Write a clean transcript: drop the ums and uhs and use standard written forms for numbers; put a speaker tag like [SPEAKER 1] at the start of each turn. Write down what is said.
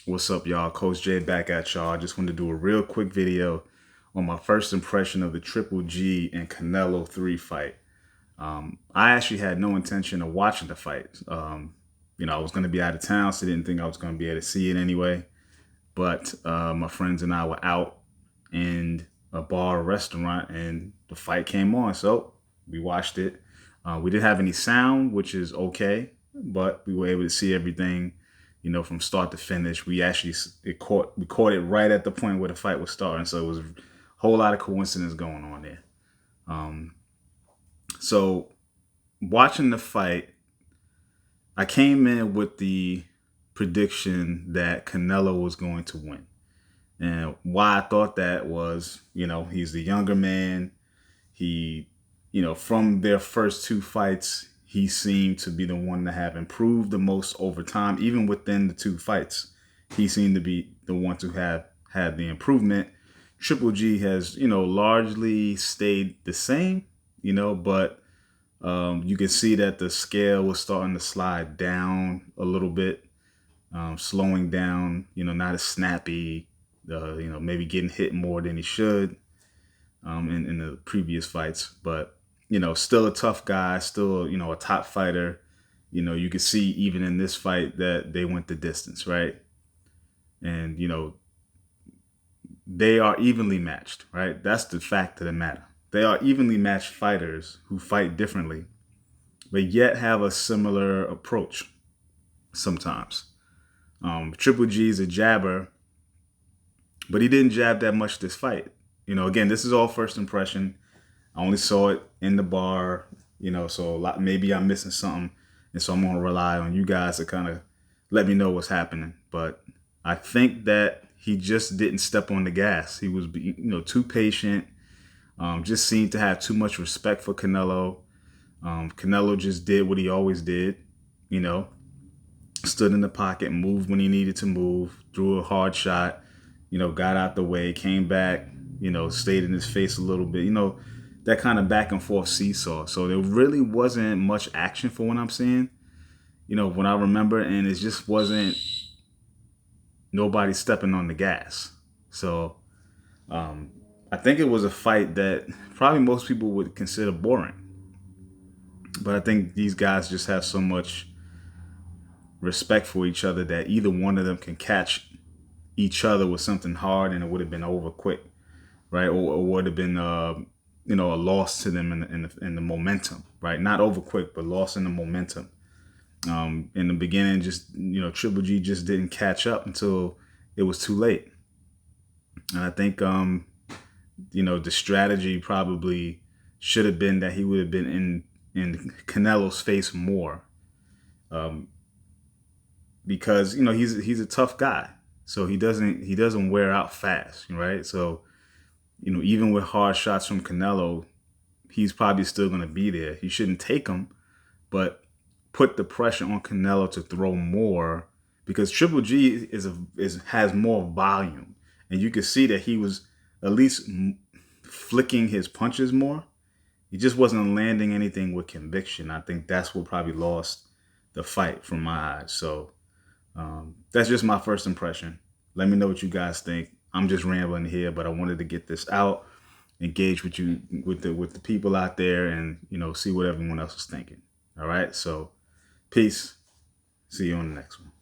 [SPEAKER 1] What's up, y'all? Coach J back at y'all. I just wanted to do a real quick video on my first impression of the Triple G and Canelo 3 fight. I actually had no intention of watching the fight. I was going to be out of town, so I didn't think I was going to be able to see it anyway. But my friends and I were out in a bar or restaurant, and the fight came on. So we watched it. We didn't have any sound, which is okay, but we were able to see everything, from start to finish. We caught it right at the point where the fight was starting. So it was a whole lot of coincidence going on there. So watching the fight, I came in with the prediction that Canelo was going to win. And why I thought that was, he's the younger man. He, from their first two fights, he seemed to be the one to have improved the most over time. Even within the two fights, he seemed to be the one to have had the improvement. Triple G has, largely stayed the same, but you can see that the scale was starting to slide down a little bit, slowing down, not as snappy, maybe getting hit more than he should in the previous fights. But, still a tough guy, still, a top fighter. You can see even in this fight that they went the distance, right? And, they are evenly matched, right? That's the fact of the matter. They are evenly matched fighters who fight differently, but yet have a similar approach sometimes. Triple G is a jabber, but he didn't jab that much this fight. Again, this is all first impression. I only saw it in the bar, so maybe I'm missing something. And so I'm going to rely on you guys to kind of let me know what's happening. But I think that he just didn't step on the gas. He was, too patient. Just seemed to have too much respect for Canelo. Canelo just did what he always did, stood in the pocket, moved when he needed to move, threw a hard shot, got out the way, came back, stayed in his face a little bit, that kind of back and forth seesaw. So there really wasn't much action for what I'm seeing, when I remember, and it just wasn't nobody stepping on the gas. So I think it was a fight that probably most people would consider boring. But I think these guys just have so much respect for each other that either one of them can catch each other with something hard and it would have been over quick, right? Or would have been, a loss to them in the momentum, right? Not over quick, but loss in the momentum. In the beginning, just, Triple G just didn't catch up until it was too late. And I think, the strategy probably should have been that he would have been in Canelo's face more. Because he's a tough guy, so he doesn't wear out fast, right? So even with hard shots from Canelo, he's probably still going to be there. He shouldn't take them, but put the pressure on Canelo to throw more because Triple G has more volume, and you could see that he was at least flicking his punches more. He just wasn't landing anything with conviction. I think that's what probably lost the fight from my eyes. So. That's just my first impression. Let me know what you guys think. I'm just rambling here, but I wanted to get this out, engage with you, with the people out there, and see what everyone else is thinking. All right. So, peace. See you on the next one.